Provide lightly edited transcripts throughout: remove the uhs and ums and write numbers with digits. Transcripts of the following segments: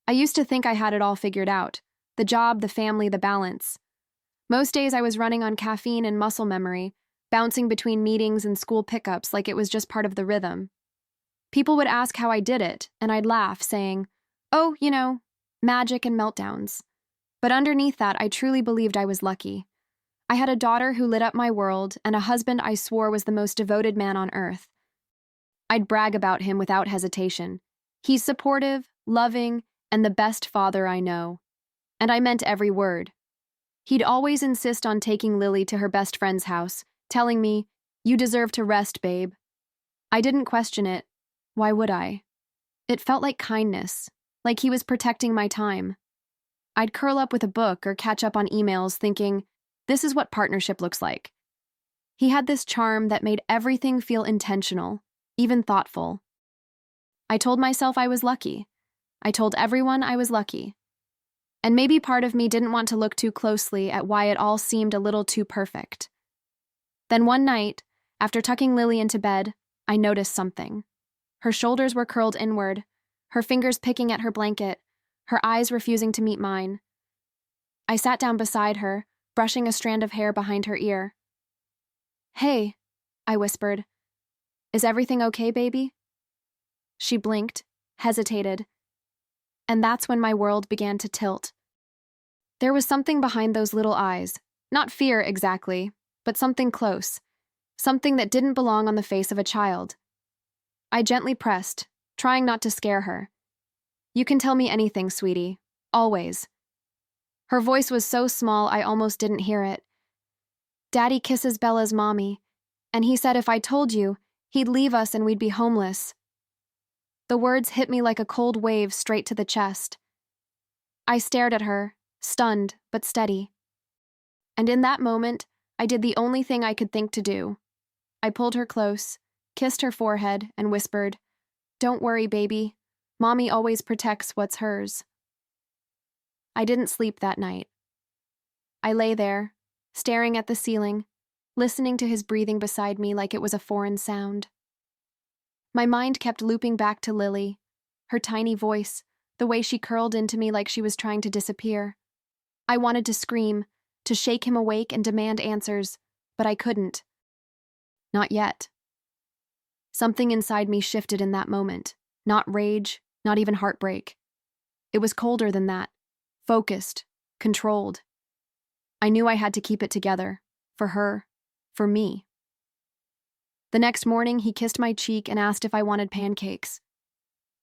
I used to think I had it all figured out. The job, the family, the balance. Most days I was running on caffeine and muscle memory, bouncing between meetings and school pickups like it was just part of the rhythm. People would ask how I did it, and I'd laugh, saying, "Oh, magic and meltdowns." But underneath that, I truly believed I was lucky. I had a daughter who lit up my world, and a husband I swore was the most devoted man on earth. I'd brag about him without hesitation. He's supportive, loving, and the best father I know. And I meant every word. He'd always insist on taking Lily to her best friend's house, telling me, "You deserve to rest, babe." I didn't question it. Why would I? It felt like kindness, like he was protecting my time. I'd curl up with a book or catch up on emails thinking, this is what partnership looks like. He had this charm that made everything feel intentional, even thoughtful. I told myself I was lucky. I told everyone I was lucky. And maybe part of me didn't want to look too closely at why it all seemed a little too perfect. Then one night, after tucking Lily into bed, I noticed something. Her shoulders were curled inward, her fingers picking at her blanket, her eyes refusing to meet mine. I sat down beside her, brushing a strand of hair behind her ear. "Hey," I whispered. "Is everything okay, baby?" She blinked, hesitated, and that's when my world began to tilt. There was something behind those little eyes, not fear exactly, but something close, something that didn't belong on the face of a child. I gently pressed, trying not to scare her. "You can tell me anything, sweetie. Always." Her voice was so small I almost didn't hear it. "Daddy kisses Bella's mommy, and he said if I told you, he'd leave us and we'd be homeless." The words hit me like a cold wave straight to the chest. I stared at her, stunned but steady. And in that moment, I did the only thing I could think to do. I pulled her close, kissed her forehead, and whispered, "Don't worry, baby. Mommy always protects what's hers." I didn't sleep that night. I lay there, staring at the ceiling, listening to his breathing beside me like it was a foreign sound. My mind kept looping back to Lily, her tiny voice, the way she curled into me like she was trying to disappear. I wanted to scream, to shake him awake and demand answers, but I couldn't. Not yet. Something inside me shifted in that moment. Not rage, not even heartbreak. It was colder than that, focused, controlled. I knew I had to keep it together, for her, for me. The next morning, he kissed my cheek and asked if I wanted pancakes.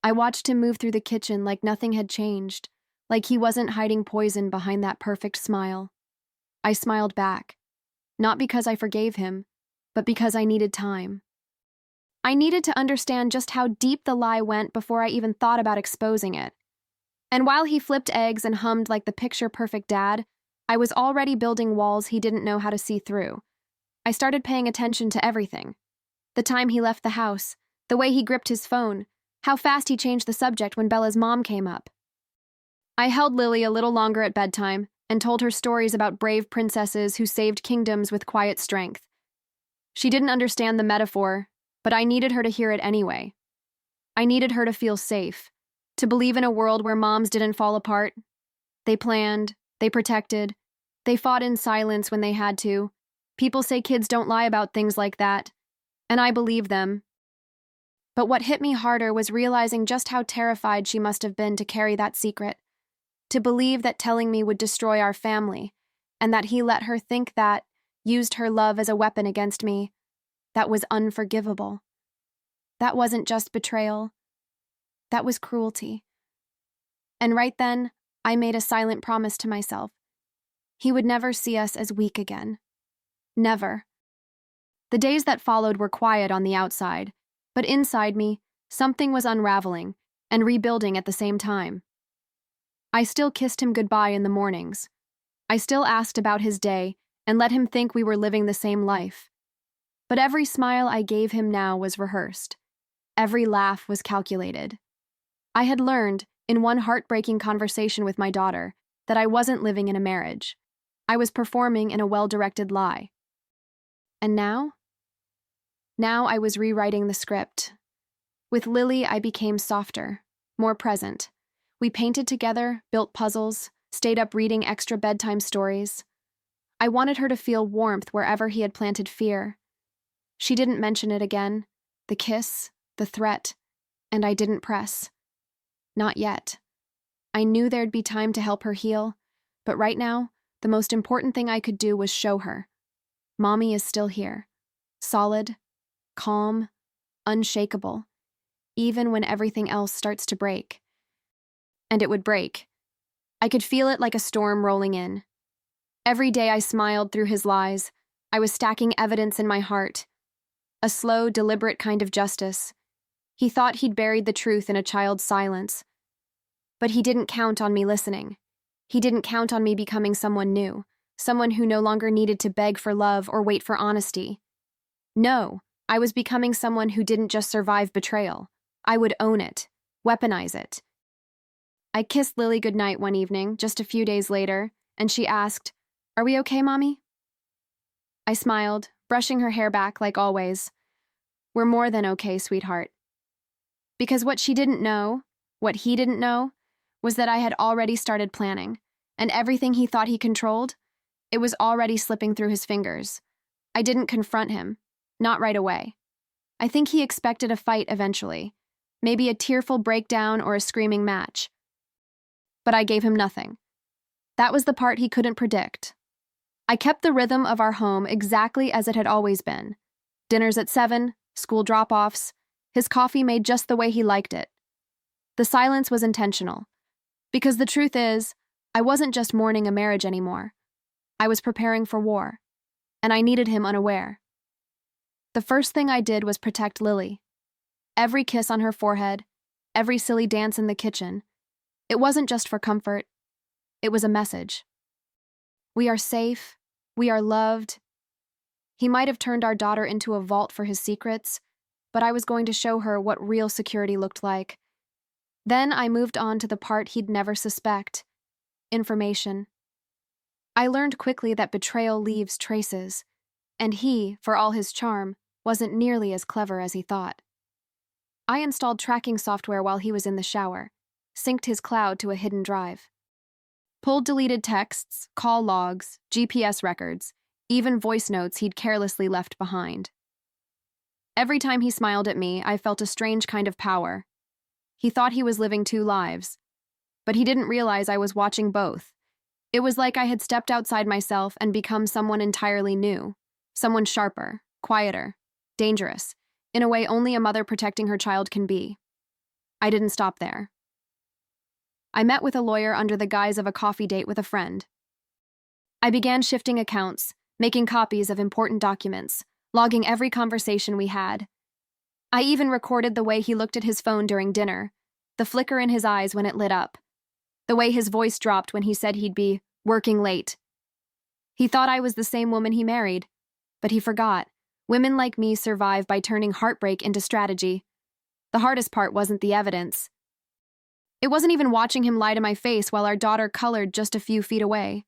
I watched him move through the kitchen like nothing had changed, like he wasn't hiding poison behind that perfect smile. I smiled back, not because I forgave him, but because I needed time. I needed to understand just how deep the lie went before I even thought about exposing it. And while he flipped eggs and hummed like the picture-perfect dad, I was already building walls he didn't know how to see through. I started paying attention to everything. The time he left the house, the way he gripped his phone, how fast he changed the subject when Bella's mom came up. I held Lily a little longer at bedtime and told her stories about brave princesses who saved kingdoms with quiet strength. She didn't understand the metaphor, but I needed her to hear it anyway. I needed her to feel safe, to believe in a world where moms didn't fall apart. They planned, they protected, they fought in silence when they had to. People say kids don't lie about things like that, and I believe them. But what hit me harder was realizing just how terrified she must have been to carry that secret, to believe that telling me would destroy our family, and that he let her think that, used her love as a weapon against me. That was unforgivable. That wasn't just betrayal. That was cruelty. And right then, I made a silent promise to myself. He would never see us as weak again. Never. The days that followed were quiet on the outside, but inside me, something was unraveling and rebuilding at the same time. I still kissed him goodbye in the mornings. I still asked about his day and let him think we were living the same life. But every smile I gave him now was rehearsed. Every laugh was calculated. I had learned, in one heartbreaking conversation with my daughter, that I wasn't living in a marriage. I was performing in a well-directed lie. And now? Now I was rewriting the script. With Lily, I became softer, more present. We painted together, built puzzles, stayed up reading extra bedtime stories. I wanted her to feel warmth wherever he had planted fear. She didn't mention it again. The kiss, the threat, and I didn't press. Not yet. I knew there'd be time to help her heal, but right now, the most important thing I could do was show her. Mommy is still here. Solid, calm, unshakable, even when everything else starts to break. And it would break. I could feel it like a storm rolling in. Every day I smiled through his lies. I was stacking evidence in my heart. A slow, deliberate kind of justice. He thought he'd buried the truth in a child's silence. But he didn't count on me listening. He didn't count on me becoming someone new, someone who no longer needed to beg for love or wait for honesty. No, I was becoming someone who didn't just survive betrayal. I would own it, weaponize it. I kissed Lily goodnight one evening, just a few days later, and she asked, "Are we okay, Mommy?" I smiled, brushing her hair back like always. "We're more than okay, sweetheart." Because what she didn't know, what he didn't know, was that I had already started planning, and everything he thought he controlled, it was already slipping through his fingers. I didn't confront him, not right away. I think he expected a fight eventually, maybe a tearful breakdown or a screaming match. But I gave him nothing. That was the part he couldn't predict. I kept the rhythm of our home exactly as it had always been. Dinners at 7, school drop-offs, his coffee made just the way he liked it. The silence was intentional. Because the truth is, I wasn't just mourning a marriage anymore. I was preparing for war, and I needed him unaware. The first thing I did was protect Lily. Every kiss on her forehead, every silly dance in the kitchen, it wasn't just for comfort, it was a message. We are safe, we are loved. He might have turned our daughter into a vault for his secrets, but I was going to show her what real security looked like. Then I moved on to the part he'd never suspect: information. I learned quickly that betrayal leaves traces, and he, for all his charm, wasn't nearly as clever as he thought. I installed tracking software while he was in the shower, synced his cloud to a hidden drive. Pulled deleted texts, call logs, GPS records, even voice notes he'd carelessly left behind. Every time he smiled at me, I felt a strange kind of power. He thought he was living two lives, but he didn't realize I was watching both. It was like I had stepped outside myself and become someone entirely new, someone sharper, quieter, dangerous, in a way only a mother protecting her child can be. I didn't stop there. I met with a lawyer under the guise of a coffee date with a friend. I began shifting accounts, making copies of important documents, logging every conversation we had. I even recorded the way he looked at his phone during dinner, the flicker in his eyes when it lit up, the way his voice dropped when he said he'd be working late. He thought I was the same woman he married, but he forgot. Women like me survive by turning heartbreak into strategy. The hardest part wasn't the evidence. It wasn't even watching him lie to my face while our daughter colored just a few feet away.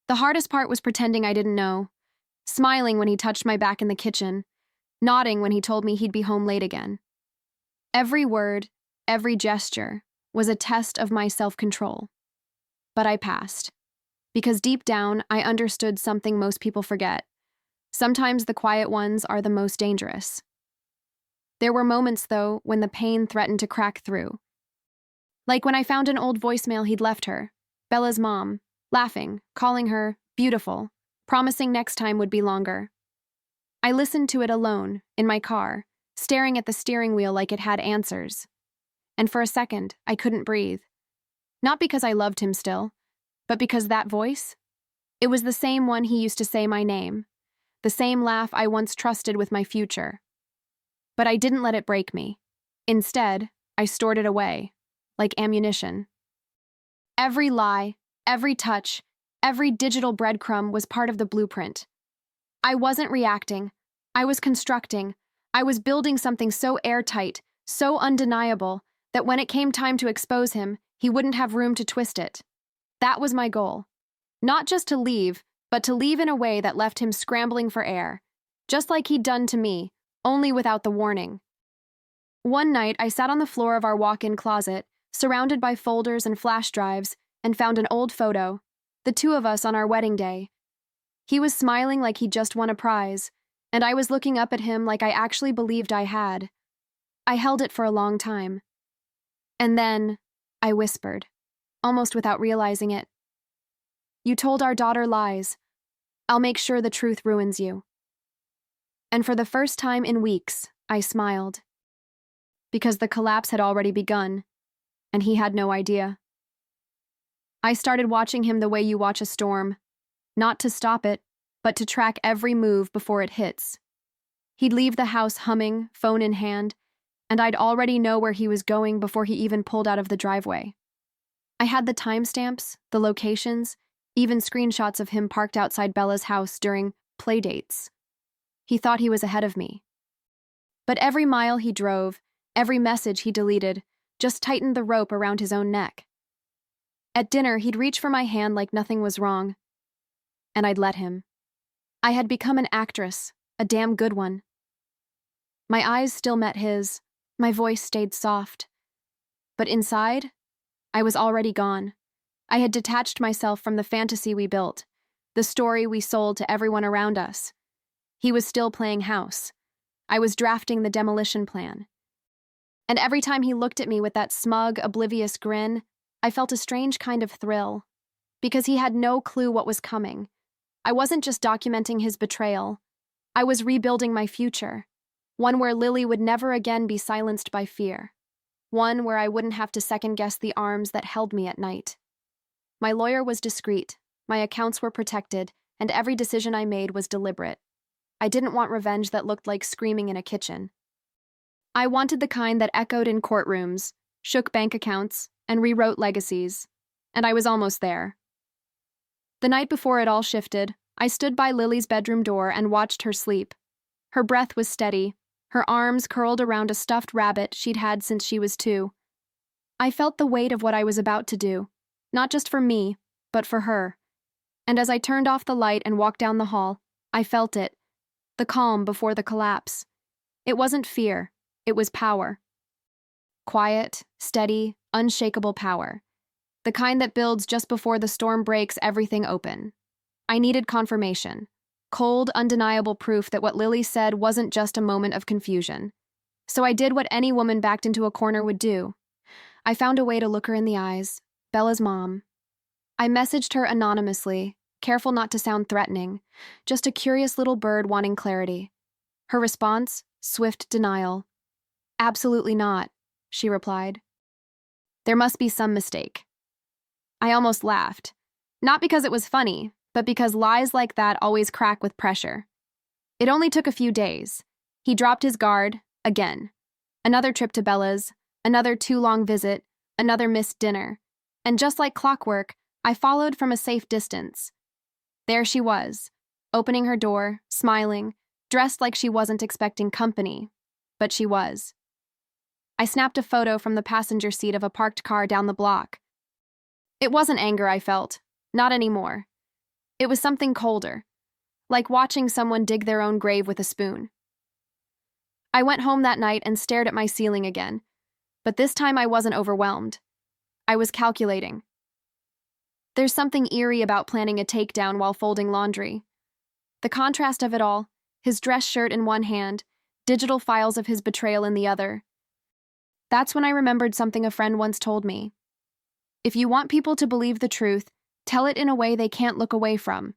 The hardest part was pretending I didn't know, smiling when he touched my back in the kitchen, nodding when he told me he'd be home late again. Every word, every gesture was a test of my self-control. But I passed, because deep down I understood something most people forget. Sometimes the quiet ones are the most dangerous. There were moments, though, when the pain threatened to crack through. Like when I found an old voicemail he'd left her, Bella's mom, laughing, calling her beautiful, promising next time would be longer. I listened to it alone, in my car, staring at the steering wheel like it had answers. And for a second, I couldn't breathe. Not because I loved him still, but because that voice, it was the same one he used to say my name, the same laugh I once trusted with my future. But I didn't let it break me. Instead, I stored it away, like ammunition. Every lie, every touch, every digital breadcrumb was part of the blueprint. I wasn't reacting. I was constructing. I was building something so airtight, so undeniable, that when it came time to expose him, he wouldn't have room to twist it. That was my goal. Not just to leave, but to leave in a way that left him scrambling for air, just like he'd done to me, only without the warning. One night, I sat on the floor of our walk-in closet, surrounded by folders and flash drives, and found an old photo, the two of us on our wedding day. He was smiling like he'd just won a prize, and I was looking up at him like I actually believed I had. I held it for a long time. And then, I whispered, almost without realizing it. "You told our daughter lies. I'll make sure the truth ruins you." And for the first time in weeks, I smiled. Because the collapse had already begun, and he had no idea. I started watching him the way you watch a storm, not to stop it, but to track every move before it hits. He'd leave the house humming, phone in hand, and I'd already know where he was going before he even pulled out of the driveway. I had the timestamps, the locations, even screenshots of him parked outside Bella's house during play dates. He thought he was ahead of me. But every mile he drove, every message he deleted, just tightened the rope around his own neck. At dinner, he'd reach for my hand like nothing was wrong. And I'd let him. I had become an actress, a damn good one. My eyes still met his, my voice stayed soft. But inside, I was already gone. I had detached myself from the fantasy we built, the story we sold to everyone around us. He was still playing house. I was drafting the demolition plan. And every time he looked at me with that smug, oblivious grin, I felt a strange kind of thrill. Because he had no clue what was coming. I wasn't just documenting his betrayal. I was rebuilding my future. One where Lily would never again be silenced by fear. One where I wouldn't have to second-guess the arms that held me at night. My lawyer was discreet, my accounts were protected, and every decision I made was deliberate. I didn't want revenge that looked like screaming in a kitchen. I wanted the kind that echoed in courtrooms, shook bank accounts, and rewrote legacies. And I was almost there. The night before it all shifted, I stood by Lily's bedroom door and watched her sleep. Her breath was steady, her arms curled around a stuffed rabbit she'd had since she was 2. I felt the weight of what I was about to do, not just for me, but for her. And as I turned off the light and walked down the hall, I felt it, the calm before the collapse. It wasn't fear, it was power. Quiet, steady, unshakable power. The kind that builds just before the storm breaks everything open. I needed confirmation. Cold, undeniable proof that what Lily said wasn't just a moment of confusion. So I did what any woman backed into a corner would do. I found a way to look her in the eyes, Bella's mom. I messaged her anonymously, careful not to sound threatening, just a curious little bird wanting clarity. Her response, swift denial. "Absolutely not," she replied. "There must be some mistake." I almost laughed. Not because it was funny, but because lies like that always crack with pressure. It only took a few days. He dropped his guard, again. Another trip to Bella's, another too-long visit, another missed dinner. And just like clockwork, I followed from a safe distance. There she was, opening her door, smiling, dressed like she wasn't expecting company. But she was. I snapped a photo from the passenger seat of a parked car down the block. It wasn't anger I felt, not anymore. It was something colder, like watching someone dig their own grave with a spoon. I went home that night and stared at my ceiling again, but this time I wasn't overwhelmed. I was calculating. There's something eerie about planning a takedown while folding laundry. The contrast of it all, his dress shirt in one hand, digital files of his betrayal in the other. That's when I remembered something a friend once told me. If you want people to believe the truth, tell it in a way they can't look away from.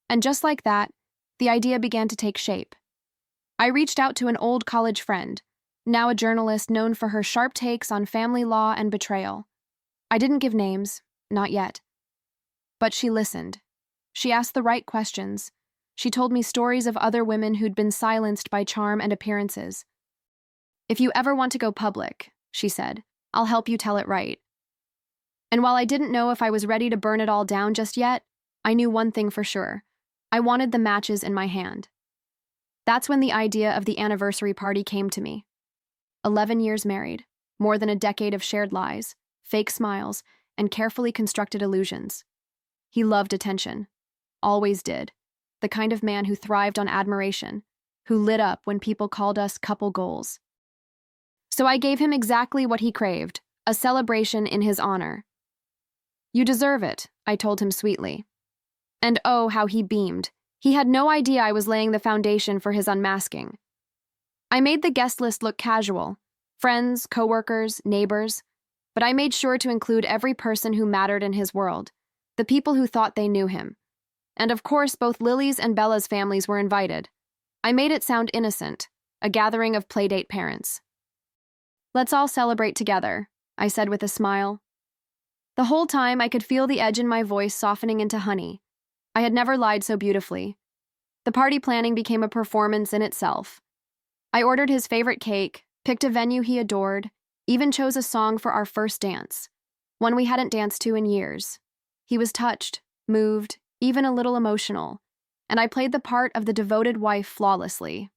And just like that, the idea began to take shape. I reached out to an old college friend, now a journalist known for her sharp takes on family law and betrayal. I didn't give names, not yet. But she listened. She asked the right questions. She told me stories of other women who'd been silenced by charm and appearances. "If you ever want to go public," she said, "I'll help you tell it right." And while I didn't know if I was ready to burn it all down just yet, I knew one thing for sure. I wanted the matches in my hand. That's when the idea of the anniversary party came to me. 11 years married, more than a decade of shared lies, fake smiles, and carefully constructed illusions. He loved attention. Always did. The kind of man who thrived on admiration, who lit up when people called us couple goals. So I gave him exactly what he craved, a celebration in his honor. "You deserve it," I told him sweetly. And oh, how he beamed. He had no idea I was laying the foundation for his unmasking. I made the guest list look casual: friends, coworkers, neighbors, but I made sure to include every person who mattered in his world, the people who thought they knew him. And of course, both Lily's and Bella's families were invited. I made it sound innocent, a gathering of playdate parents. "Let's all celebrate together," I said with a smile. The whole time I could feel the edge in my voice softening into honey. I had never lied so beautifully. The party planning became a performance in itself. I ordered his favorite cake, picked a venue he adored, even chose a song for our first dance, one we hadn't danced to in years. He was touched, moved, even a little emotional, and I played the part of the devoted wife flawlessly.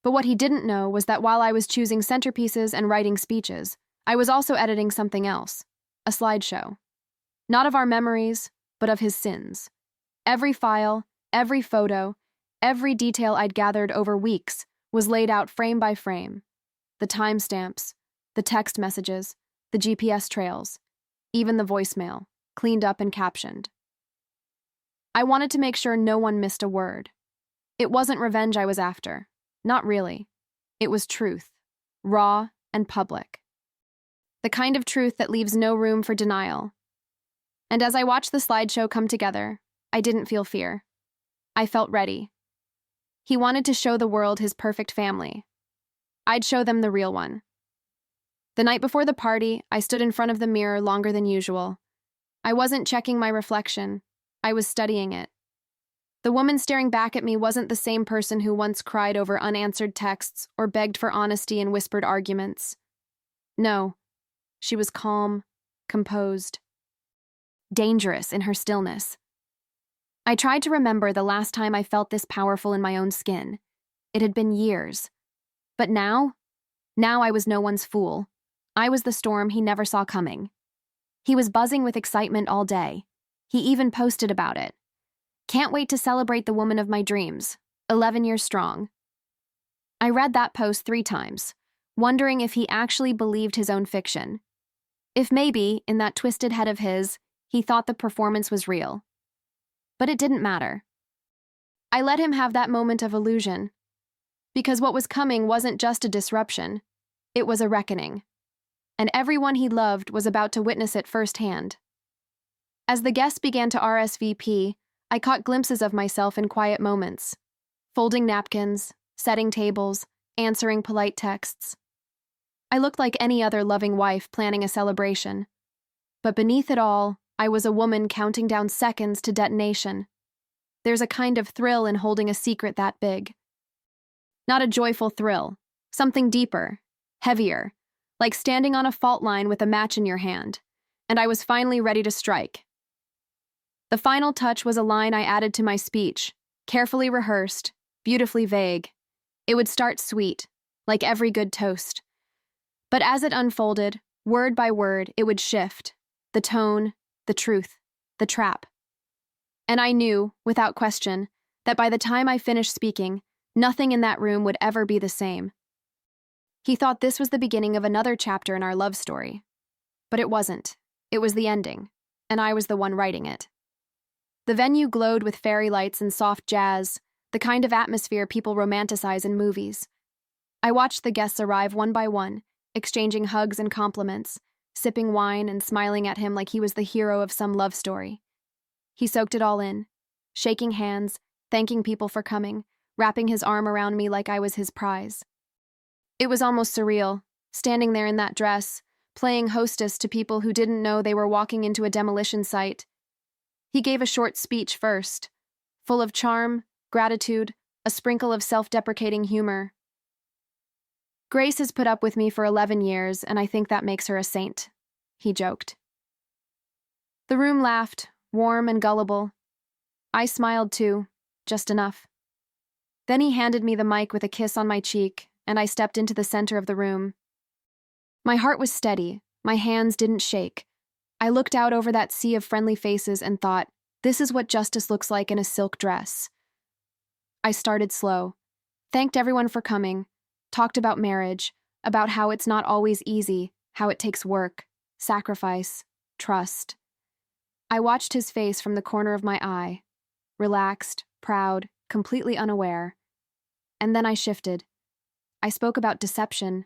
But what he didn't know was that while I was choosing centerpieces and writing speeches, I was also editing something else, a slideshow. Not of our memories, but of his sins. Every file, every photo, every detail I'd gathered over weeks was laid out frame by frame. The timestamps, the text messages, the GPS trails, even the voicemail, cleaned up and captioned. I wanted to make sure no one missed a word. It wasn't revenge I was after. Not really. It was truth, raw and public. The kind of truth that leaves no room for denial. And as I watched the slideshow come together, I didn't feel fear. I felt ready. He wanted to show the world his perfect family. I'd show them the real one. The night before the party, I stood in front of the mirror longer than usual. I wasn't checking my reflection. I was studying it. The woman staring back at me wasn't the same person who once cried over unanswered texts or begged for honesty in whispered arguments. No, she was calm, composed, dangerous in her stillness. I tried to remember the last time I felt this powerful in my own skin. It had been years. But now I was no one's fool. I was the storm he never saw coming. He was buzzing with excitement all day. He even posted about it. "Can't wait to celebrate the woman of my dreams, 11 years strong." I read that post 3 times, wondering if he actually believed his own fiction. If maybe, in that twisted head of his, he thought the performance was real. But it didn't matter. I let him have that moment of illusion, because what was coming wasn't just a disruption, it was a reckoning. And everyone he loved was about to witness it firsthand. As the guests began to RSVP, I caught glimpses of myself in quiet moments, folding napkins, setting tables, answering polite texts. I looked like any other loving wife planning a celebration. But beneath it all, I was a woman counting down seconds to detonation. There's a kind of thrill in holding a secret that big. Not a joyful thrill, something deeper, heavier, like standing on a fault line with a match in your hand, and I was finally ready to strike. The final touch was a line I added to my speech, carefully rehearsed, beautifully vague. It would start sweet, like every good toast. But as it unfolded, word by word, it would shift. The tone, the truth, the trap. And I knew, without question, that by the time I finished speaking, nothing in that room would ever be the same. He thought this was the beginning of another chapter in our love story. But it wasn't. It was the ending, and I was the one writing it. The venue glowed with fairy lights and soft jazz, the kind of atmosphere people romanticize in movies. I watched the guests arrive one by one, exchanging hugs and compliments, sipping wine and smiling at him like he was the hero of some love story. He soaked it all in, shaking hands, thanking people for coming, wrapping his arm around me like I was his prize. It was almost surreal, standing there in that dress, playing hostess to people who didn't know they were walking into a demolition site. He gave a short speech first, full of charm, gratitude, a sprinkle of self-deprecating humor. "Grace has put up with me for 11 years, and I think that makes her a saint," he joked. The room laughed, warm and gullible. I smiled too, just enough. Then he handed me the mic with a kiss on my cheek, and I stepped into the center of the room. My heart was steady, my hands didn't shake. I looked out over that sea of friendly faces and thought, this is what justice looks like in a silk dress. I started slow, thanked everyone for coming, talked about marriage, about how it's not always easy, how it takes work, sacrifice, trust. I watched his face from the corner of my eye, relaxed, proud, completely unaware. And then I shifted. I spoke about deception,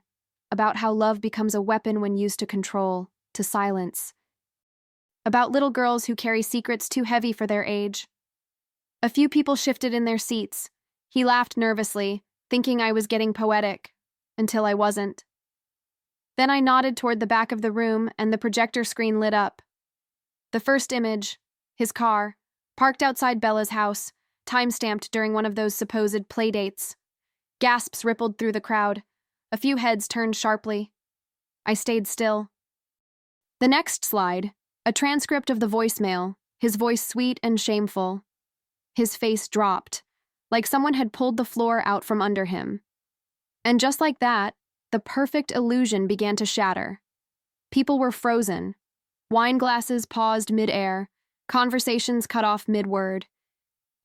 about how love becomes a weapon when used to control, to silence, about little girls who carry secrets too heavy for their age. A few people shifted in their seats. He laughed nervously, thinking I was getting poetic, until I wasn't. Then I nodded toward the back of the room and the projector screen lit up. The first image, his car, parked outside Bella's house, time-stamped during one of those supposed playdates. Gasps rippled through the crowd. A few heads turned sharply. I stayed still. The next slide, a transcript of the voicemail, his voice sweet and shameful. His face dropped, like someone had pulled the floor out from under him. And just like that, the perfect illusion began to shatter. People were frozen. Wine glasses paused mid-air, conversations cut off mid-word.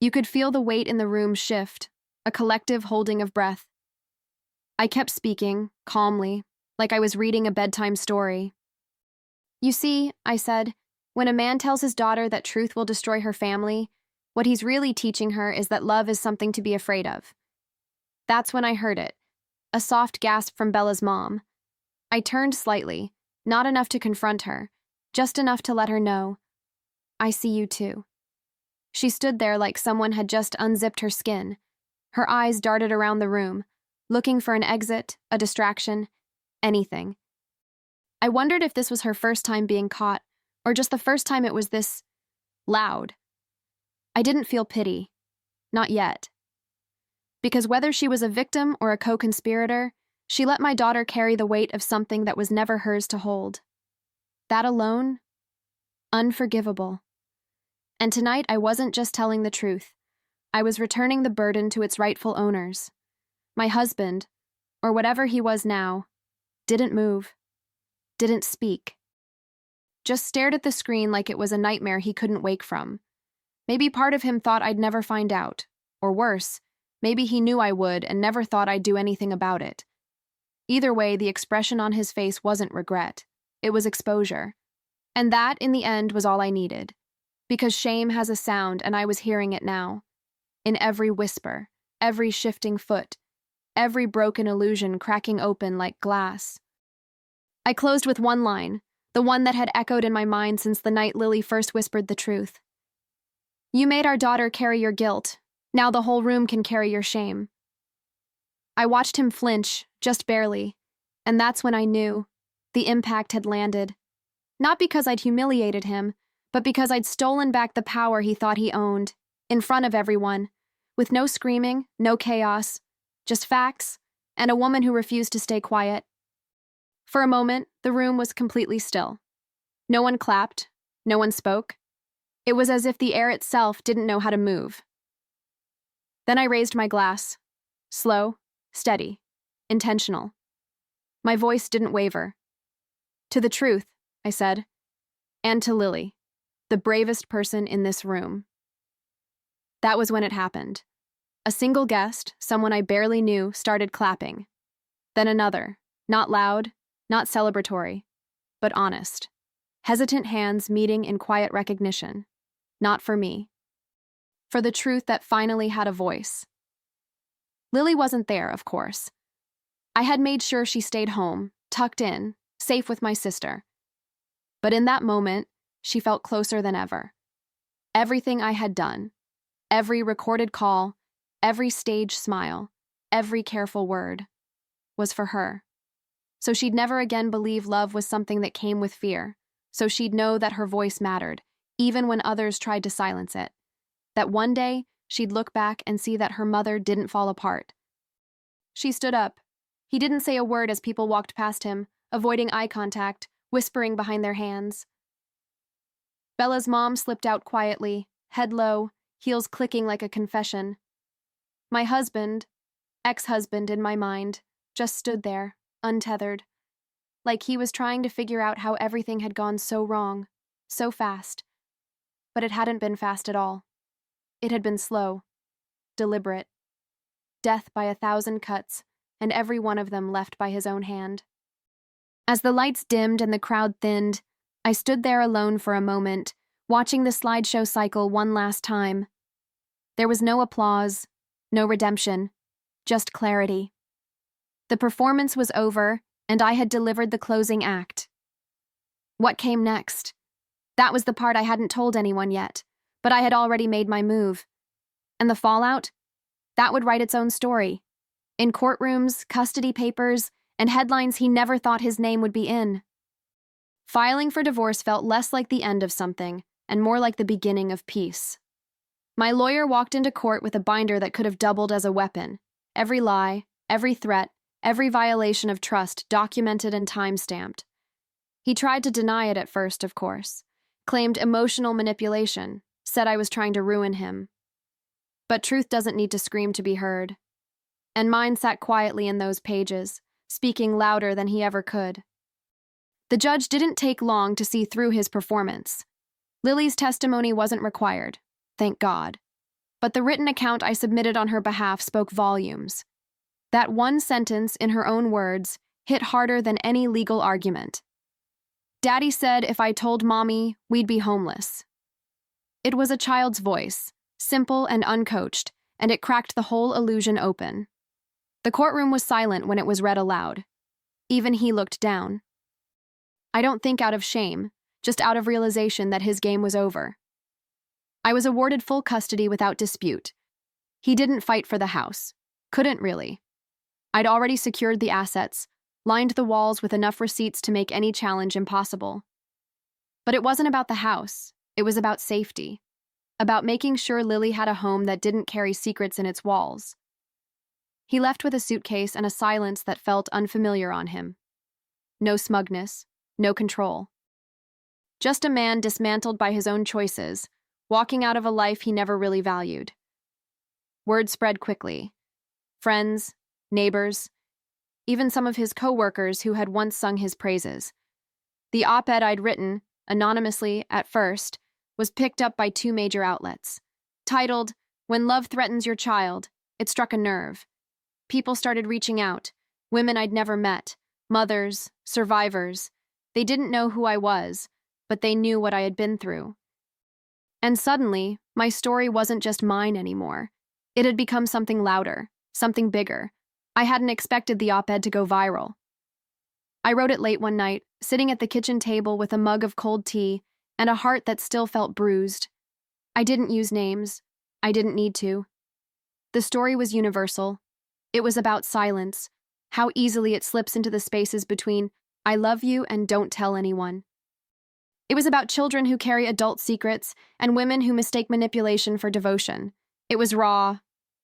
You could feel the weight in the room shift, a collective holding of breath. I kept speaking, calmly, like I was reading a bedtime story. You see, I said, when a man tells his daughter that truth will destroy her family, what he's really teaching her is that love is something to be afraid of. That's when I heard it, a soft gasp from Bella's mom. I turned slightly, not enough to confront her, just enough to let her know. I see you too. She stood there like someone had just unzipped her skin. Her eyes darted around the room, looking for an exit, a distraction, anything. I wondered if this was her first time being caught, or just the first time it was this loud. I didn't feel pity. Not yet. Because whether she was a victim or a co-conspirator, she let my daughter carry the weight of something that was never hers to hold. That alone? Unforgivable. And tonight I wasn't just telling the truth. I was returning the burden to its rightful owners. My husband, or whatever he was now, didn't move, didn't speak. Just stared at the screen like it was a nightmare he couldn't wake from. Maybe part of him thought I'd never find out, or worse, maybe he knew I would and never thought I'd do anything about it. Either way, the expression on his face wasn't regret. It was exposure. And that, in the end, was all I needed. Because shame has a sound, and I was hearing it now. In every whisper, every shifting foot, every broken illusion cracking open like glass. I closed with one line, the one that had echoed in my mind since the night Lily first whispered the truth. You made our daughter carry your guilt. Now the whole room can carry your shame. I watched him flinch, just barely, and that's when I knew the impact had landed. Not because I'd humiliated him, but because I'd stolen back the power he thought he owned, in front of everyone, with no screaming, no chaos, just facts, and a woman who refused to stay quiet. For a moment, the room was completely still. No one clapped, no one spoke. It was as if the air itself didn't know how to move. Then I raised my glass. Slow, steady, intentional. My voice didn't waver. To the truth, I said, and to Lily, the bravest person in this room. That was when it happened. A single guest, someone I barely knew, started clapping. Then another, not loud, not celebratory, but honest. Hesitant hands meeting in quiet recognition. Not for me. For the truth that finally had a voice. Lily wasn't there, of course. I had made sure she stayed home, tucked in, safe with my sister. But in that moment, she felt closer than ever. Everything I had done, every recorded call, every stage smile, every careful word, was for her. So she'd never again believe love was something that came with fear. So she'd know that her voice mattered, even when others tried to silence it. That one day, she'd look back and see that her mother didn't fall apart. She stood up. He didn't say a word as people walked past him, avoiding eye contact, whispering behind their hands. Bella's mom slipped out quietly, head low, heels clicking like a confession. My husband, ex-husband in my mind, just stood there, untethered, like he was trying to figure out how everything had gone so wrong, so fast. But it hadn't been fast at all. It had been slow, deliberate. Death by 1,000 cuts, and every one of them left by his own hand. As the lights dimmed and the crowd thinned, I stood there alone for a moment, watching the slideshow cycle one last time. There was no applause, no redemption, just clarity. The performance was over, and I had delivered the closing act. What came next? That was the part I hadn't told anyone yet, but I had already made my move. And the fallout? That would write its own story. In courtrooms, custody papers, and headlines he never thought his name would be in. Filing for divorce felt less like the end of something, and more like the beginning of peace. My lawyer walked into court with a binder that could have doubled as a weapon. Every lie, every threat, every violation of trust documented and time-stamped. He tried to deny it at first, of course. Claimed emotional manipulation, said I was trying to ruin him. But truth doesn't need to scream to be heard. And mine sat quietly in those pages, speaking louder than he ever could. The judge didn't take long to see through his performance. Lily's testimony wasn't required, thank God. But the written account I submitted on her behalf spoke volumes. That one sentence, in her own words, hit harder than any legal argument. Daddy said if I told Mommy, we'd be homeless. It was a child's voice, simple and uncoached, and it cracked the whole illusion open. The courtroom was silent when it was read aloud. Even he looked down. I don't think out of shame, just out of realization that his game was over. I was awarded full custody without dispute. He didn't fight for the house. Couldn't really. I'd already secured the assets, lined the walls with enough receipts to make any challenge impossible. But it wasn't about the house. It was about safety. About making sure Lily had a home that didn't carry secrets in its walls. He left with a suitcase and a silence that felt unfamiliar on him. No smugness, no control. Just a man dismantled by his own choices, walking out of a life he never really valued. Word spread quickly. Friends, neighbors, even some of his co-workers who had once sung his praises. The op-ed I'd written, anonymously at first, was picked up by 2 major outlets. Titled, "When Love Threatens Your Child," it struck a nerve. People started reaching out, women I'd never met, mothers, survivors. They didn't know who I was, but they knew what I had been through. And suddenly, my story wasn't just mine anymore. It had become something louder, something bigger. I hadn't expected the op-ed to go viral. I wrote it late one night, sitting at the kitchen table with a mug of cold tea and a heart that still felt bruised. I didn't use names. I didn't need to. The story was universal. It was about silence, how easily it slips into the spaces between "I love you" and "don't tell anyone." It was about children who carry adult secrets and women who mistake manipulation for devotion. It was raw,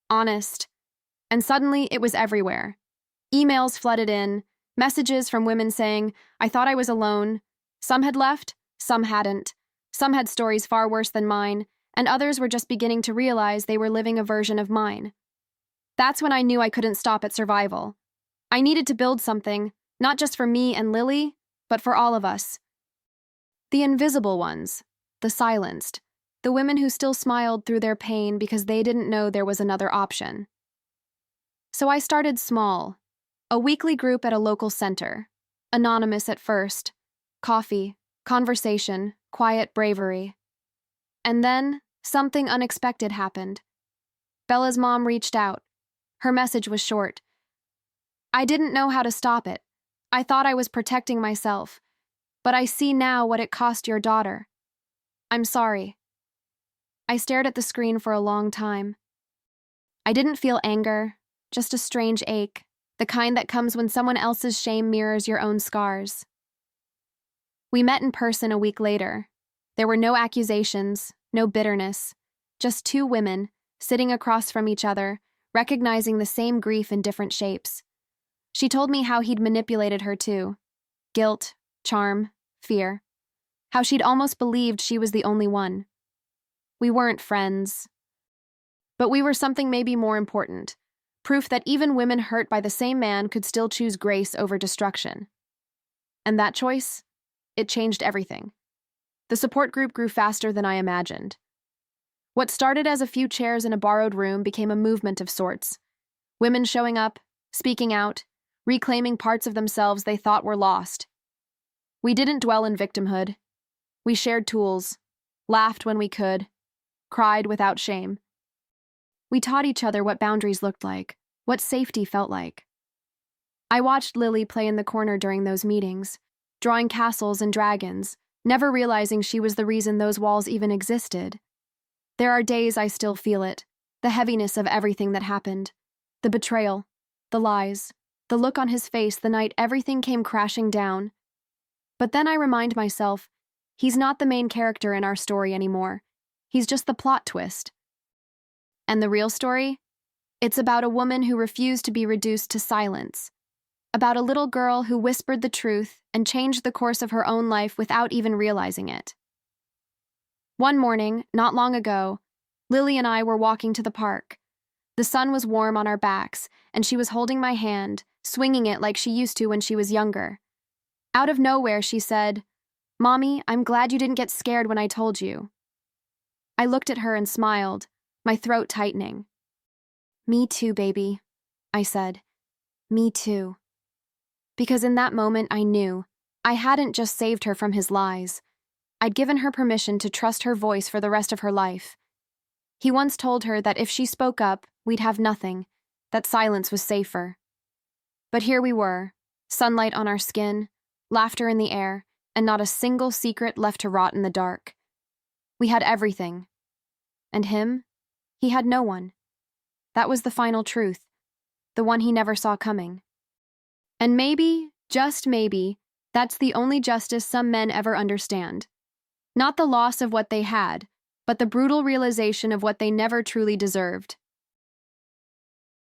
honest, and suddenly it was everywhere. Emails flooded in, messages from women saying, "I thought I was alone." Some had left, some hadn't. Some had stories far worse than mine, and others were just beginning to realize they were living a version of mine. That's when I knew I couldn't stop at survival. I needed to build something, not just for me and Lily, but for all of us. The invisible ones, the silenced, the women who still smiled through their pain because they didn't know there was another option. So I started small, a weekly group at a local center, anonymous at first, coffee, conversation, quiet bravery. And then something unexpected happened. Bella's mom reached out. Her message was short. "I didn't know how to stop it. I thought I was protecting myself, but I see now what it cost your daughter. I'm sorry." I stared at the screen for a long time. I didn't feel anger, just a strange ache, the kind that comes when someone else's shame mirrors your own scars. We met in person a week later. There were no accusations, no bitterness, just 2 women sitting across from each other, recognizing the same grief in different shapes. She told me how he'd manipulated her too. Guilt, charm, fear. How she'd almost believed she was the only one. We weren't friends. But we were something maybe more important. Proof that even women hurt by the same man could still choose grace over destruction. And that choice? It changed everything. The support group grew faster than I imagined. What started as a few chairs in a borrowed room became a movement of sorts. Women showing up, speaking out, reclaiming parts of themselves they thought were lost. We didn't dwell in victimhood. We shared tools, laughed when we could, cried without shame. We taught each other what boundaries looked like, what safety felt like. I watched Lily play in the corner during those meetings, drawing castles and dragons, never realizing she was the reason those walls even existed. There are days I still feel it, the heaviness of everything that happened, the betrayal, the lies, the look on his face the night everything came crashing down. But then I remind myself, he's not the main character in our story anymore. He's just the plot twist. And the real story? It's about a woman who refused to be reduced to silence. About a little girl who whispered the truth and changed the course of her own life without even realizing it. One morning, not long ago, Lily and I were walking to the park. The sun was warm on our backs, and she was holding my hand, swinging it like she used to when she was younger. Out of nowhere, she said, "Mommy, I'm glad you didn't get scared when I told you." I looked at her and smiled, my throat tightening. "Me too, baby," I said. "Me too." Because in that moment I knew I hadn't just saved her from his lies. I'd given her permission to trust her voice for the rest of her life. He once told her that if she spoke up, we'd have nothing, that silence was safer. But here we were, sunlight on our skin, laughter in the air, and not a single secret left to rot in the dark. We had everything. And him? He had no one. That was the final truth, the one he never saw coming. And maybe, just maybe, that's the only justice some men ever understand. Not the loss of what they had, but the brutal realization of what they never truly deserved.